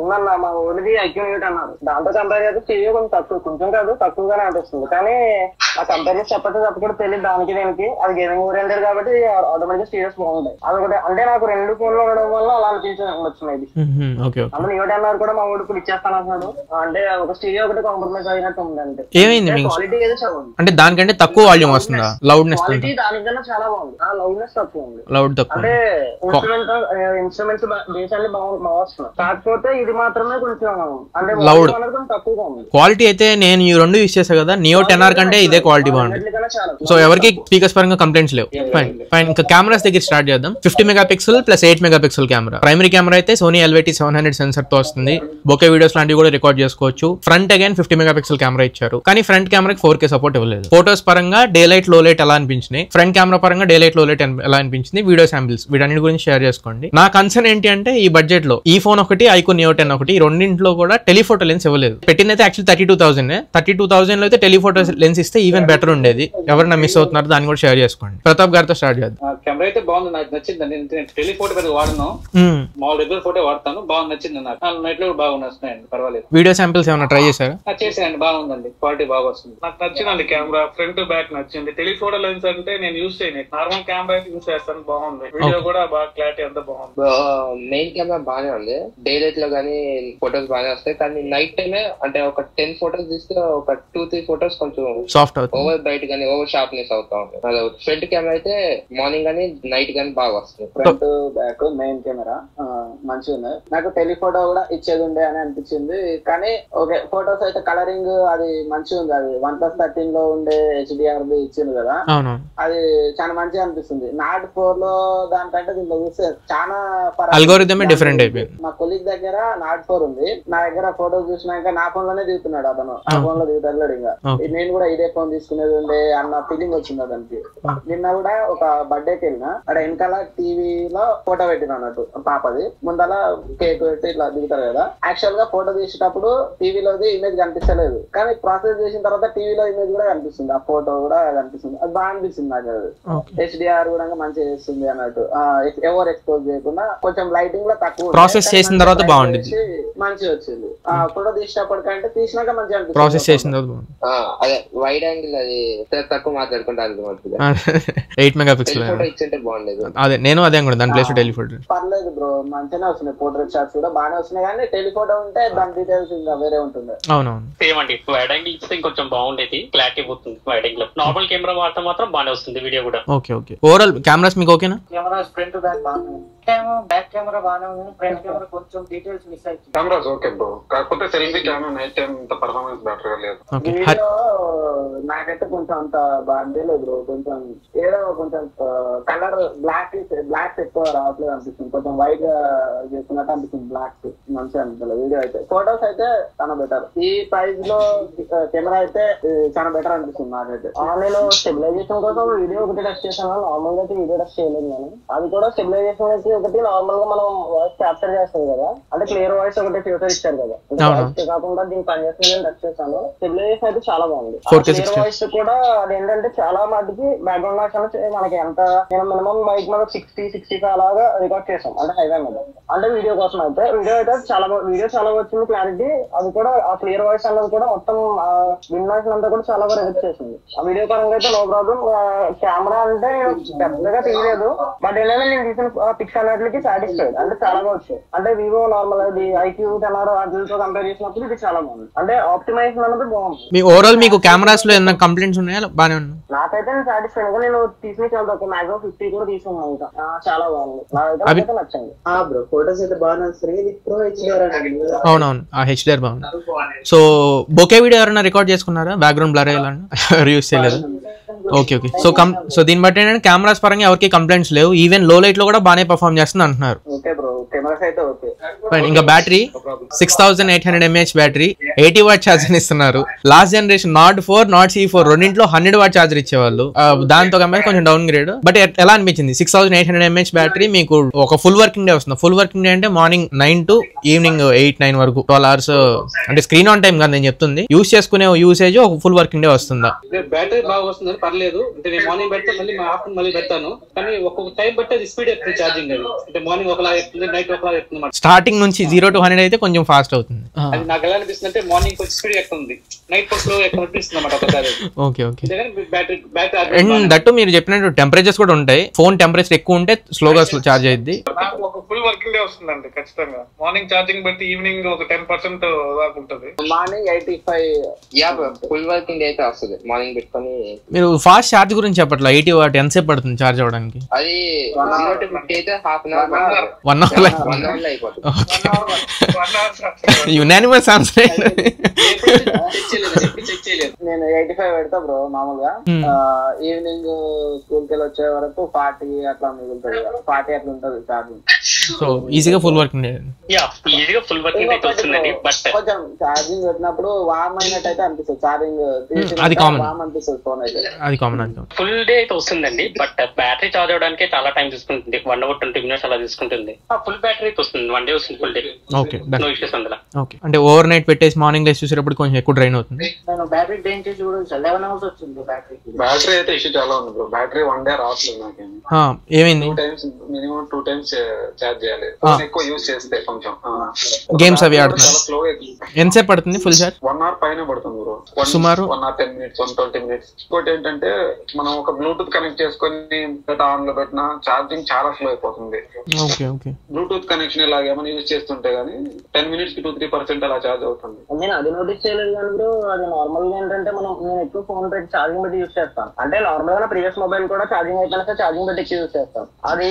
ఉందన్న మా ఊరిది ఐక్యూ యూనిట్ అన్నారు, దాంతో కంపేర్ చేస్తే స్టీరియో కొంచెం తక్కువ, కొంచెం కాదు తక్కువగానే అనిపిస్తుంది. కానీ ఆ కంపేర్ చేసి చెప్పకుండా తెలియదు దానికి దీనికి. అది గేమింగ్ ఓరియంటెడ్ కాబట్టి ఆటోమేటిక్ స్టీరియోస్ బాగుంటాయి. అదొకటి అంటే నాకు రెండు ఫోన్లు ఉండడం వల్ల అలా అనిపించింది. అందులో న్యూటెన్ కూడా మా ఊరికి ఇచ్చేస్తాను అన్నాడు. అంటే ఒక స్టీరియో ఒకటి కాంప్రమైజ్ అయినట్టు ఉంది. అంటే ఏమైంది క్వాలిటీ ఏదో చదువు అంటే దానికంటే తక్కువ వాల్యూమ్ వస్తుందా? లౌడ్నెస్ క్వాలిటీ దానికన్నా చాలా బాగుంది, లౌడ్నెస్ తక్కువ ఉంది. లౌడ్ తక్కువ అంటే ఇన్స్ట్రుమెంట్స్ బేసిక్లీ బాగా వస్తున్నాయి. కాకపోతే ఇది మాత్రమే కొంచెం అంటే లౌడ్ తక్కువగా ఉంది. క్వాలిటీ అయితే నేను ఈ రెండు యూస్ చేసా కదా, నియో 10R కంటే ఇదే క్వాలిటీ బాగుంది. సో ఎవరికి స్పీకర్స్ పరంగా కంప్లైంట్స్ లేవు. ఫైన్. ఇంకా కెమెరాస్ దగ్గర స్టార్ట్ చేద్దాం. 50 megapixel plus 8 megapixel camera. Primary camera అయితే సోనీ LVT 700 సెన్సర్ తో వస్తుంది. బొకే వీడియోస్ లాంటివి కూడా రికార్డ్ చేసుకోవచ్చు. ఫ్రంట్ అగైన్ 50 మెగాపిక్సెల్ కెమెరా ఇచ్చారు, కానీ ఫ్రంట్ కెమెరాకి 4K సపోర్ట్ ఇవ్వలేదు. ఫోటోస్ పరంగా డే లైట్, లో లైట్ ఎలా అనిపించినాయి, ఫ్రంట్ కెమెరా పరంగా డే లైట్, లో లైట్ ఎలా అనిపించింది, వీడియో శాంపిల్స్ వీటన్నిటి గురించి షేర్ చేసుకోండి. నా కన్సర్న్ ఏంటి అంటే ఈ బడ్జెట్ లో ఈ ఫోన్ ఒకటి, ఐక్యూ నియో 10 ఒకటి, ఈ రెండింటిలో కూడా టెలిఫోటో లెన్స్ ఇవ్వలేదు. పెట్టిందైతే యాక్చువల్ 32,000 లో అయితే టెలిఫోటో లెన్స్ ఇస్తే ఈవెన్ బెటర్ ఉండేది. ఎవరైనా మిస్ అవుతున్నారు దాన్ని కూడా షేర్ చేసుకోండి. ప్రతాప్ గారితో స్టార్ట్ చేద్దాం. కెమెరా అయితే బాగుంది, నాకు నచ్చింది. నేను టెలిఫోటో పెద్ద వాడను, మామూలు రెగ్యులర్ ఫోటో వాడతాను. బాగా నచ్చింది నాకు. నైట్ లో కూడా బాగా వస్తున్నాయండి, పర్వాలేదు. వీడియో శాంపిల్స్ ఏమైనా ట్రై చేశారా? చేసానండి, బాగుందండి, క్వాలిటీ బాగా వస్తుంది. నాకు నచ్చిందండి కెమెరా, ఫ్రంట్ బ్యాక్ నచ్చింది. టెలిఫోటో లెన్స్ అంటే నేను యూస్ చేయను, నార్మల్ కెమెరా అయితే యూస్ చేస్తాను, బాగుంది. వీడియో కూడా బాగా క్లారిటీ అంతా బాగుంది. మెయిన్ కెమెరా బాగానే ఉంది, డే లైట్ లో గానీ ఫోటోస్ బాగానే వస్తాయి. కానీ నైట్ టైమే అంటే ఒక 10 ఫోటోస్ తీస్తే ఒక 2-3 ఫోటోస్ కొంచెం సాఫ్ట్ అవుతుంది, ఓవర్ బ్రైట్ గానీ ఓవర్ షార్ప్నెస్ అవుతా ఉంది. ఫ్రంట్ కెమెరా అయితే మార్నింగ్ గానీ నైట్ గానీ బాగా వస్తుంది. ఫ్రంట్ బ్యాక్ మెయిన్ కెమెరా మంచిగా ఉంది. నాకు టెలిఫోటో కూడా ఇచ్చేది ఉండే అని అనిపించింది. కానీ ఓకే, ఫోటోస్ అయితే కలరింగ్ అది మంచిగా ఉంది. అది OnePlus 13 లో ఉండే HDR ఇచ్చింది కదా, అది చాలా మంచిగా అనిపిస్తుంది. నాట్ 4 లో దానికంటే దీంట్లో చూస్తే చాలా అల్గోరిథమే డిఫరెంట్ అయిపోయింది. మా కొలీగ్ దగ్గర నాట్ 4 ఉంది, నా దగ్గర ఫోటోస్ చూసినాక నా ఫోన్ లోనే దిగుతున్నాడు అతను, ఆ ఫోన్ లో దిగుతాడు. ఇంకా నేను కూడా ఇదే ఫోన్ తీసుకునేది ఉండే అన్న ఫీలింగ్ వచ్చింది అతనికి. నిన్న కూడా ఒక బర్త్డేకి వెళ్ళినా, అక్కడ వెనకాల టీవీలో ఫోటో పెట్టిన అన్నట్టు పాపది, ముందల కేక్ పెట్టి ఇట్లా దిగుతారు కదా. యాక్చువల్ గా ఫోటో తీసేటప్పుడు టీవీలోది ఇమేజ్ కనిపిస్తలేదు, కానీ ప్రాసెస్ చేసిన తర్వాత టీవీలో ఇమేజ్ కూడా కనిపిస్తుంది, ఆ ఫోటో కూడా కనిపిస్తుంది. అది బాగా అనిపిస్తుంది నాకు. అది HDR కూడా మంచిగా చేస్తుంది అన్నట్టు, ఎవరు ఎక్స్పోజ్ చేయకుండా కొంచెం లైటింగ్ లో తక్కువ ప్రాసెస్ చేసిన తర్వాత బాగుంది, మంచిగా వచ్చింది. ఫోటో తీసేటప్పటికంటే తీసినాక మంచిగా అనిపిస్తుంది. ప్రాసెస్ చేసిన తర్వాత అదే వైడ్ యాంగిల్ అది తక్కువ మాట్లాడుకుంటే 8 మెగాపిక్సెల్ ఇచ్చింటే బాగుండేది. అదే నేను అదే అనుకున్నాను, దాని ప్లేస్ టెలిఫోటో పర్లేదు బ్రో, మంచిగానే వస్తున్నాయి. పోర్ట్రేట్ షాట్స్ కూడా బాగానే వస్తున్నాయి, కానీ టెలిఫోటో ఉంటే దాని డీటెయిల్స్ ఇంకా వేరే ఉంటుంది. అవునవును, సేమ్ అండి. వైడ్ యాంగిల్ ఇస్తే ఇంకొంచెం బాగుండేది, క్లారిటీ పోతుంది. వైడ్ యాంగిల్ నార్మల్ కెమెరా వాడితే మాత్రం బాగానే వస్తుంది వీడియో కూడా. Okay okay. ఓవరాల్ కెమెరాస్ మీకు ఓకేనా? కెమెరాస్ ఫ్రంట్ బ్యాక్ బాగానే ఉంది, బ్యాక్ కెమెరా బాగానే ఉంది, ఫ్రంట్ కెమెరా కొంచెం డీటెయిల్స్ మిస్ అవుతుంది. కెమెరాస్ ఓకే బ్రో, కాకపోతే సెల్ఫీ కెమెరా నైట్ టైం ఇంత పర్ఫార్మెన్స్ బెటర్ గా లేదు. వీడియో నాకైతే కొంచెం అంత బాగా బ్రో, కొంచెం ఏదో కొంచెం కలర్ బ్లాక్ ఎక్కువ రావట్లేదు అనిపిస్తుంది, కొంచెం వైట్ గా చేస్తున్నట్టు అనిపిస్తుంది, బ్లాక్ మంచిగా అనిపిస్తుంది వీడియో అయితే. ఫొటోస్ అయితే చాలా బెటర్, ఈ ప్రైస్ లో కెమెరా అయితే చాలా బెటర్ అనిపిస్తుంది నాకైతే. నేను స్టెబిలైజేషన్ కోసం వీడియో ఒకటి టెస్ట్ చేశాను, నార్మల్ గా అయితే వీడియో టెస్ట్ చేయలేదు నేను. అది కూడా స్టెబిలైజేషన్ అయితే ఒకటి నార్మల్ గా మనం వాయిస్ క్యాప్చర్ చేస్తాం కదా, అంటే క్లియర్ వాయిస్ ఒకటి ఫ్యూచర్ ఇచ్చారు కదా, కాకుండా దీనికి పనిచేస్తుంది టెస్ట్ చేశాను. స్టెబిలైజేషన్ అయితే చాలా బాగుంది. క్లియర్ వాయిస్ కూడా అదేంటంటే చాలా మటుకి బ్యాక్గ్రౌండ్ నాయిస్ మనకి ఎంత మినిమం మైక్ మీద 60-65 అలాగా రికార్డ్ చేసాం, అంటే హైవే మీద. అంటే వీడియో కోసం అయితే వీడియో చాలా వచ్చింది క్లారిటీ. అది కూడా ఆ క్లియర్ వాయిస్ అన్నది కూడా మొత్తం విన్ నాయిస్ అంతా కూడా చాలా బాగా రిజెక్ట్ చేసింది. ఆ వీడియో పరంగా అయితే నో ప్రాబ్లం. కెమెరా అంటే పెద్దగా తీయలేదు, బట్ ఏంటంటే నేను తీసిన పిక్స్ అన్నిటికి సాటిస్ఫైడ్, అంటే చాలా బాగా వచ్చాయి. అంటే వివో నార్మల్ అది ఐక్యూ 10R వాటితో కంపేర్ చేసినప్పుడు ఇది చాలా బాగుంది, అంటే ఆప్టిమైజేషన్ అన్నది బాగుంది. మీ ఓవరాల్ మీకు కెమెరాస్ లో ఏమైనా కంప్లైంట్స్ ఉన్నాయా? బాగానే ఉన్నాయి. నాకైతే నేను సాటిస్ఫైడ్ గా, నేను తీసిన చాలా తక్కువ, మాక్సిమం 50 కూడా తీసుకున్నాను, ఇంకా చాలా బాగుంది, నాకైతే నచ్చింది. బ్రో ఫోటోస్ అయితే బాగా నచ్చాయి. ప్రో హెచ్డిఆర్ అండి. అవునవును, ఆ హెచ్డిఆర్ బాగుంది. సో బొకే వీడియో ఎవరైనా రికార్డ్ చేసుకున్నారా? బ్యాక్గ్రౌండ్ బ్లర్ అయ్యాలని ఎవరు యూస్ చేయలేదు? Okay okay. సో దీన్ని బట్టి ఏంటంటే కెమెరాస్ పరంగా ఎవరికి కంప్లైంట్స్ లేవు, ఈవెన్ లో లైట్ లో కూడా బాగానే పర్ఫార్మ్ చేస్తుంది అంటున్నారు. ఇంకా battery 6800 mAh battery, 80 watt charger ఇస్తున్నారు. Last generation Nord 4 Nord C4 రెండింటిలో 100 వాట్ ఛార్జర్ ఇచ్చేవాళ్ళు, దాంతో కంపేర్ కొంచెం డౌన్ గ్రేడ్. బట్ ఎలా అనిపించింది? 6800 mAh బ్యాటరీ మీకు ఒక ఫుల్ వర్కింగ్ డే వస్తుంది. ఫుల్ వర్కింగ్ డే అంటే మార్నింగ్ 9 to ఈవినింగ్ 8-9 వరకు 12 hours, అంటే స్క్రీన్ ఆన్ టైం కాదు నేను చెప్తుంది, యూస్ చేసుకునే యూసేజ్ ఒక ఫుల్ వర్కింగ్ డే వస్తుందా? బ్యాటరీ బాగా వస్తుంది, పర్లేదు. అంటే నేను మార్నింగ్ పెడతాను, మళ్ళీ ఆఫ్టర్నూన్ మళ్ళీ పెడతాను, కానీ ఒక్కొక్క టైం బట్టి అది స్పీడ్ ఎక్కుతుంది ఛార్జింగ్. అది అంటే మార్నింగ్ ఒకలా ఎక్కుతుంది, నైట్ ఒకలా ఎక్కుతుంది. స్టార్టింగ్ నుంచి 0 to 100 అయితే కొంచెం ఫాస్ట్ అవుతుంది. అది నాకు ఎలా అనిపిస్తుంది అంటే మార్నింగ్ కొంచెం స్పీడ్ ఎక్కుతుంది, నైట్ కొంచెం స్లో అనిపిస్తుంది అన్నమాట ఒకసారి. Okay okay. Battery and that మీరు చెప్పినట్టు టెంపరేచర్స్ కూడా ఉంటాయి. ఫోన్ టెంపరేచర్ ఎక్కువ ఉంటే స్లోగా ఛార్జ్ అయ్యింది. ఒక ఫుల్ వర్కింగ్ డే వస్తుందండి ఖచ్చితంగా. మార్నింగ్ ఛార్జింగ్ బట్టి ఈవినింగ్ ఒక 10% దాకా ఉంటుంది. మార్నింగ్ 85 ఫుల్ వర్కింగ్ డే అయితే వస్తుంది మార్నింగ్ పెట్టుకొని. మీరు ఫాస్ట్ ఛార్జ్ గురించి చెప్పట్లా, 80 వాట్ ఎంతసేపు పడుతుంది ఛార్జ్ అవ్వడానికి? అది 0 to 50 అయితే హాఫ్ అన్ అవర్ 1 hour లో అయిపోతుంది. Unanimous answer. నేను 85 పెడతా బ్రో మామూలుగా. ఈవినింగ్ స్కూల్ కి వచ్చే వరకు 40 అట్లా మిగులుతుంది, 40 అట్లా ఉంటది ఛార్జింగ్. సో ఈజీగా ఫుల్ వర్కింగ్ డే. ఈజీగా ఫుల్ వర్కింగ్ అయితే వస్తుందండి. బట్ కొంచెం ఛార్జింగ్ పెట్టినప్పుడు వార్మ్ అయినట్టు అయితే అనిపిస్తుంది, ఛార్జింగ్ అది కామన్, వార్మ్ అనిపిస్తుంది ఫోన్ అయితే. అది కామన్. ఫుల్ డే అయితే వస్తుందండి, బట్ బ్యాటరీ చార్జ్ అవడానికి చాలా టైం తీసుకుంటుంది, 1 hour 20 minutes అలా తీసుకుంటుంది. ఫుల్ బ్యాటరీ అయితే వస్తుంది, 1 day వస్తుంది full day. Okay, no issues అందులో. ఓకే, అంటే ఓవర్ నైట్ పెట్టేసి మార్నింగ్ లేసి చూసేటప్పుడు కొంచెం ఎక్కువ డ్రైన్ అవుతుంది. నేను బ్యాటరీ డ్రైన్ చేసి కూడా 11 hours వచ్చింది బ్యాటరీ. బ్యాటరీ అయితే ఇష్యూ చాలా ఉంది బ్రో. బ్యాటరీ 1 day రావట్లేదు నాకేమి. ఏమైంది? 2 times మినిమం 2 times చార్జ్ చేయాలి ఎక్కువ యూజ్ చేస్తే. కొంచెం గేమ్స్ అవి ఆడుతున్నారు. ఎంతసేపు పడుతుంది ఫుల్ చార్జ్? 1 hour పైన పడుతుంది బ్రో, సుమారు 1 hour 10 minutes 120 minutes. ఇంకోటి ఏంటంటే మనం ఒక బ్లూటూత్ కనెక్ట్ చేసుకుని ఆన్ లో పెట్టినా ఛార్జింగ్ చాలా స్లో అయిపోతుంది. Okay okay. బ్లూటూత్ కనెక్షన్ ఇలాగ ఏమైనా యూజ్ చేస్తుంటే గానీ 10 minutes కి 2-3% అలా ఛార్జ్ అవుతుంది. నేను అది నోటీస్ చేయలేదు కానీ బ్రో, అది నార్మల్ గా ఏంటంటే నేను ఎక్కువ ఫోన్ పెట్టి ఛార్జింగ్ పెట్టి యూజ్ చేస్తాను. అంటే నార్మల్ గా ప్రీవియస్ మొబైల్ కూడా ఛార్జింగ్ అయిపోయినా ఛార్జింగ్ పెట్టి ఎక్కువ యూజ్ చేస్తాను. అది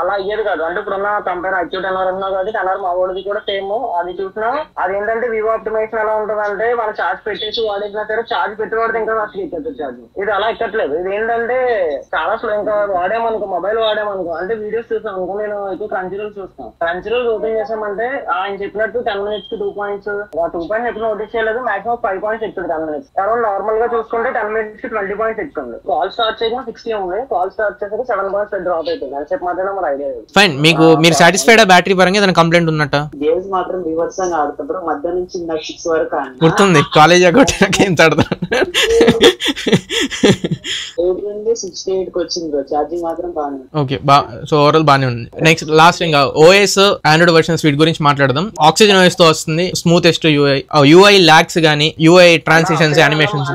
అలా అయ్యేది కాదు. అంటే ఇప్పుడున్న కంపెనీ ఐక్యూ 10R ఉన్నా కాబట్టి 10R మా వాడిది కూడా సేమ్. అది చూసినా అది ఏంటంటే వివో ఆప్టిమైజేషన్ ఎలా ఉంటుంది అంటే వాళ్ళు ఛార్జ్ పెట్టేసి వాడేసినా సరే ఛార్జ్ పెట్టేవాడిది ఇంకా ఫస్ట్ ఎక్కేస్తుంది ఛార్జింగ్. ఇది అలా ఎక్కట్లేదు. ఇది ఏంటంటే చాలా స్లో. ఇంకా వాడేమనుకో మొబైల్ వాడేమనుకో అంటే వీడియోస్ చూసాం అనుకో, నేను ఎక్కువ క్రంచీరోల్ చూస్తాను. క్రంచీరోల్ ఓపెన్ చేసామంటే ఆయన చెప్పినట్టు 10 minutes కి 2 points, 2 points ఎప్పుడు నోటీస్ చేయలేదు. మాక్సిమం 5 points ఎక్కుతుంది 10 minutes. అరౌండ్ నార్మల్ గా చూసుకుంటే 10 minutes కి 20 points ఎక్కుతుంది. కాల్ స్టార్ట్ చేయకుండా 60 ఉంది, కాల్ స్టార్ట్ చేసరికి 7 points డ్రాప్ అవుతుంది. అని చెప్పి మాత్రం మరి ఐడియా లేదు. ఫైన్. మీరు సాటిస్ఫైడ్ బ్యాటరీ పరంగా ఏదైనా కంప్లైంట్ ఉన్నట్ట? గేమ్స్ మాత్రం రివర్స్ గా ఆడుతుంటారు. మధ్య నుంచి 6 వరకు గుర్తుంది, కాలేజ్ కొట్టిన గేమ్స్ ఆడతాను. 8 నుండి 68 కి వచ్చింది. ఛార్జింగ్ మాత్రం బాగానే. ఓకే, సో ఓవరాల్ బాగానే ఉంది. నెక్స్ట్ లాస్ట్ ఇంకా ఓఎస్ ఆండ్రాయిడ్ వర్షన్ స్పీడ్ గురించి మాట్లాడదాం. ఆక్సిజన్ ఓఎస్ తో వస్తుంది స్మూతెస్ట్ యూఐ ల్యాగ్స్ గానీ, యూఐ ట్రాన్సిషన్స్, యానిమేషన్స్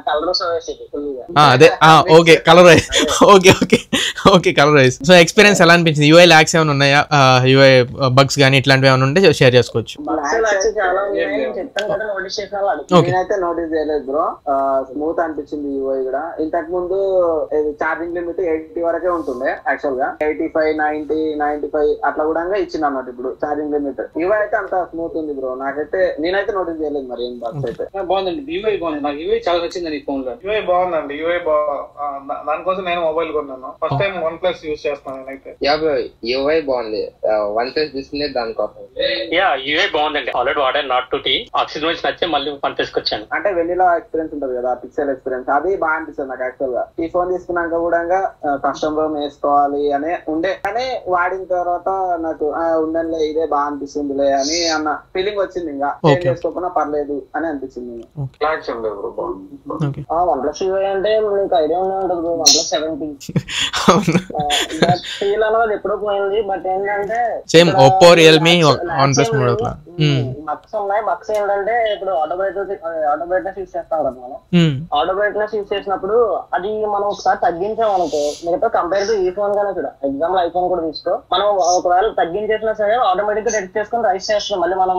కలర్స్ వేసేది అదే okay colourise okay colourise. So experience ఎలా అనిపించింది? యూఐ ల్యాక్స్ ఏమైనా ఉన్నాయా? యూఐ బగ్స్ కానీ ఇట్లాంటివి ఏమైనా ఉంటే షేర్ చేసుకోవచ్చు. చాలా ఉన్నాయి చెప్తాను కదా, నోటీస్ చేసిన వాళ్ళు. నేనైతే నోటీస్ చేయలేదు బ్రో, స్మూత్ అనిపించింది యూఐ కూడా. ఇంతకు ముందు ఛార్జింగ్ లిమిట్ 80 వరకే ఉంటుండే, యాక్చువల్ గా 85, 90, 95 అట్లా కూడా ఇచ్చింది అన్నమాట ఇప్పుడు ఛార్జింగ్ లిమిట్. యూఐ అయితే అంత స్మూత్ ఉంది బ్రో, నాకైతే నేనైతే నోటీస్ చేయలేదు మరి ఏం బగ్స్ అయితే. బాగుందండి, యూఐ బాగుంది, నాకు యూఐ చాలా నచ్చింది ఈ ఫోన్ లో. యూఐ బాగుందండి, దానికోసం నేను మొబైల్ కొన్నాను. ఫస్ట్ టైం OnePlus యూజ్ చేస్తాను నేనైతే. యూఐ బాగుంది, OnePlus తీసుకునే దానికోసం. యూఐ బాగుందండి, ఆల్రెడీ వాడాను Nord 2T. ఆక్సిజన్ వచ్చి నచ్చే మళ్ళీ OnePlus వచ్చాను. అంటే వెనిలా ఎక్స్పీరియన్స్ ఉంటుంది కదా, పిక్సెల్ ఎక్స్పీరియన్స్, అది బాగా అనిపిస్తుంది నాకు యాక్చువల్ గా. ఈ ఫోన్ తీసుకున్నాక కూడా కస్టమ్ రోమ్ వేసుకోవాలి అనే ఉండే, కానీ వాడిన తర్వాత నాకు ఉండంలే ఇదే బాగా అనిపిస్తుందిలే అని అన్న ఫీలింగ్ వచ్చింది. ఇంకా చేంజ్ చేసుకోకుండా పర్లేదు అని అనిపించింది. OnePlus యూఐ అంటే మీకు ఐడియా ఉంటుంది, OnePlus 70 ఫీల్ అన్నది ఎప్పుడో పోయింది. బట్ ఏంటంటే same Oppo, Realme, OnePlus model bugs ఉన్నాయి. బక్స్ ఏంటంటే ఇప్పుడు ఆటో బ్రైట్నెస్ యూజ్ చేస్తాం కదా మనం. ఆటో బ్రైట్నెస్ యూజ్ చేసినప్పుడు అది మనం ఒకసారి తగ్గించాం అనుకో, మిగతా కంపేర్ టు ఈ ఫోన్ గానే చూడ, ఎగ్జాంపుల్ ఐఫోన్ కూడా తీసుకో, మనం ఒకవేళ తగ్గించేసినా సరే ఆటోమేటిక్ గా రెడ్ చేసుకుని రైస్ చేస్తాం, మళ్ళీ మనం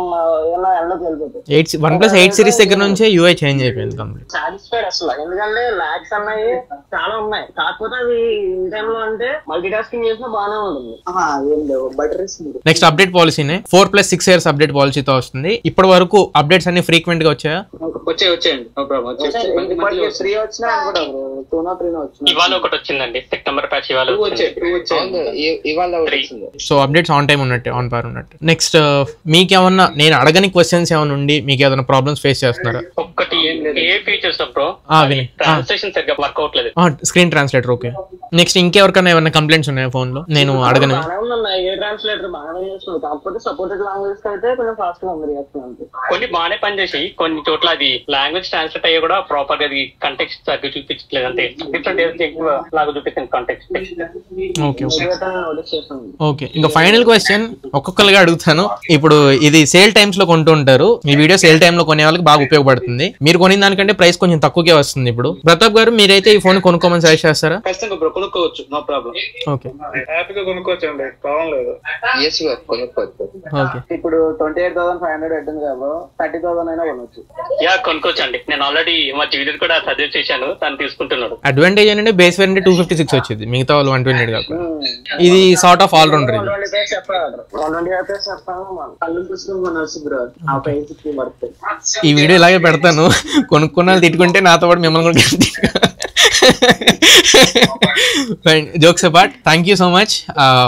ఏమన్నా ఎండ్లోకి వెళ్ళిపోతాం. OnePlus 8 సిరీస్ దగ్గర నుంచే యూఐ చేంజ్ అయిపోయింది కంప్లీట్. సాటిస్ఫైడ్ అసలు, ఎందుకంటే ల్యాక్స్ అన్నాయి చాలా ఉన్నాయి, కాకపోతే అవి ఈ టైంలో అంటే మల్టీ టాస్కింగ్ చేసినా బాగానే ఉంటుంది. ఏం లేవు బటర్. నెక్స్ట్ అప్డేట్ పాలసీనే 4+6 years అప్డేట్ పాలసీతో వస్తుంది. ఇప్పటి వరకు అప్డేట్స్ అన్ని ఫ్రీక్వెంట్ గా వచ్చాయా? వచ్చేయండి, నో ప్రాబ్లం. ఇవాళ ఒకటి వచ్చిందండి, సెప్టెంబర్ ప్యాచ్ ఇవాళ. సో అప్డేట్స్ ఆన్ టైం ఉన్నట్టే, ఆన్ పార్ ఉన్నట్టు. నెక్స్ట్ మీకేమన్నా నేను అడగని క్వశ్చన్స్ ఏమైనా ఉండి మీకు ఏదైనా ప్రాబ్లమ్స్ ఫేస్ చేస్తున్నారా? ఒక్కటి ఏ ఫీచర్స్ బ్రో ట్రాన్స్లేషన్ సరిగ్గా వర్క్ అవట్లేదు, స్క్రీన్ ట్రాన్స్లేటర్. ఓకే. నెక్స్ట్ ఇంకెవరికైనా ఏమైనా కంప్లైంట్స్ ఉన్నాయా ఫోన్ లో? నేను అడగను. ఏ ట్రాన్స్లేటర్ బాగానే చేస్తుంది, కాకపోతే సపోర్టెడ్ లాంగ్వేజ్ అయితే కొంచెం ఫాస్ట్ గా ఉంది. కొన్ని బాగానే పనిచేసి, కొన్ని చోట్ల అది లాంగ్వేజ్ ట్రాన్స్లేట్ అయ్యి కూడా ప్రాపర్ గా అది కంటెక్స్ట్ సరిగ్గా చూపించట్లేదు, అంటే డిఫరెంట్ ఎక్కువ లాగా చూపిస్తుంది కంటెక్స్ట్. ఓకే. ఇంకా ఫైనల్ క్వశ్చన్ ఒక్కొక్కరుగా అడుగుతాను. ఇప్పుడు ఇది సేల్ టైమ్స్ లో కొంటూ ఉంటారు, ఈ వీడియో సేల్ టైమ్ లో కొనే వాళ్ళకి బాగా ఉపయోగపడుతుంది. మీరు కొనిన దానికంటే ప్రైస్ కొంచెం తక్కువకే వస్తుంది. ఇప్పుడు ప్రతాప్ గారు మీరైతే ఈ ఫోన్ కొనుక్కోమని సజెస్ట్ చేస్తారా? కొనుక్కోవచ్చు, నో ప్రాబ్లం. ఓకే, హ్యాపీగా కొనుక్కోవచ్చు అండి, ప్రాబ్లం లేదు. ఇప్పుడు 28,500 పెట్టింది కదా, 30,000 అయినా కొనొచ్చు. కొనుక్కోవచ్చు అండి. నేను ఆల్రెడీ మా జూనియర్ కూడా సజెస్ట్ చేశాను, తను తీసుకుంటున్నాడు. అడ్వాంటేజ్ ఏంటంటే బేస్ వేరియంట్ 256 వచ్చింది, మిగతా వాళ్ళు 128 కాకుండా. ఇది సార్ట్ ఆఫ్ ఆల్ రౌండర్. ఈ వీడియో ఇలాగే పెడతాను, కొనుక్కున్న వాళ్ళు తిట్టుకుంటే నాతో పాటు మిమ్మల్ని కూడా jokes apart, thank you so much.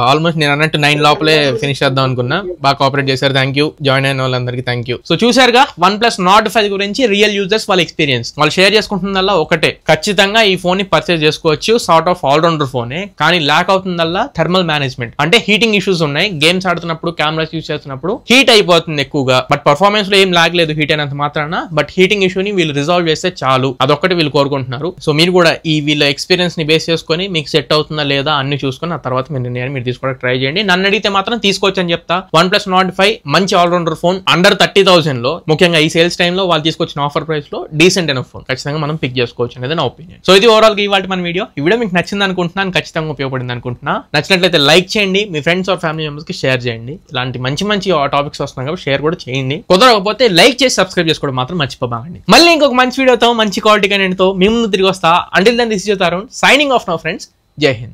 Almost నేను అన్నట్టు 9 లోపలే ఫినిష్ చేద్దాం అనుకున్నా, బాగా కోఆపరేట్ చేశారు. థ్యాంక్ యూ, జాయిన్ అయిన వాళ్ళందరికీ థ్యాంక్ యూ. సో చూసారుగా OnePlus Nord 5 గురించి రియల్ యూజర్స్ వాళ్ళ ఎక్స్పీరియన్స్ వాళ్ళు షేర్ చేసుకుంటుందల్లా ఒకటే, ఖచ్చితంగా ఈ ఫోన్ ని పర్చేస్ చేసుకోవచ్చు, సార్ట్ ఆఫ్ ఆల్రౌండర్ ఫోనే. కానీ ల్యాక్ అవుతుందల్లా థర్మల్ మేనేజ్మెంట్, అంటే హీటింగ్ ఇష్యూస్ ఉన్నాయి. గేమ్స్ ఆడుతున్నప్పుడు, కెమెరాస్ యూజ్ చేస్తున్నప్పుడు హీట్ అయిపోతుంది ఎక్కువగా. బట్ పర్ఫార్మెన్స్ లో ఏం లాగ్ లేదు హీట్ అయినంత మాత్రాన. బట్ హీటింగ్ ఇష్యూని వీళ్ళు రిజాల్వ్ చేస్తే చాలు, అదొక్కటి వీళ్ళు కోరుకుంటున్నారు. సో మీరు కూడా ఈ వీళ్ళ ఎక్స్పీరియన్స్ ని బేస్ చేసుకొని మీకు సెట్ అవుతుందా లేదా అన్ని చూసుకొని ఆ తర్వాత మీరు నిర్ణయాన్ని మీరు తీసుకోవడానికి ట్రై చేయండి. నన్ను అడిగితే మాత్రం తీసుకోవచ్చు అని చెప్తా. OnePlus Nord 5 మంచి ఆల్రౌండర్ ఫోన్, అండర్ 30,000 లో, ముఖ్యంగా ఈ సేల్స్ టైమ్ లో వాళ్ళు తీసుకొచ్చిన ఆఫర్ ప్రైస్ లో డీసెంట్ అయిన ఫోన్ ఖచ్చితంగా మనం పిక్ చేసుకోవచ్చు అనేది నా ఒపీనియన్. సో ఇది ఓవరాల్ గా ఇవాళ మన వీడియో. ఈ వీడియో మీకు నచ్చింది అనుకుంటున్నాను, ఖచ్చితంగా ఉపయోగపడింది అనుకుంటున్నా. నచ్చినట్లయితే లైక్ చేయండి, మీ ఫ్రెండ్స్ ఆర్ ఫ్యామిలీ మెంబర్స్ కి షేర్ చేయండి. ఇలాంటి మంచి మంచి టాపిక్స్ వస్తున్నాయి కాబట్టి షేర్ కూడా చేయండి. కుదరకపోతే లైక్ చేసి సబ్స్క్రైబ్ చేసుకోవడం మాత్రం మర్చిపోబాకండి. మళ్ళీ ఇంకొక మంచి వీడియోతో, మంచి క్వాలిటీ కంటెంట్ తో మీ ముందు తిరిగి వస్తా. Until then this is your Tarun, signing off now friends. జై హింద్.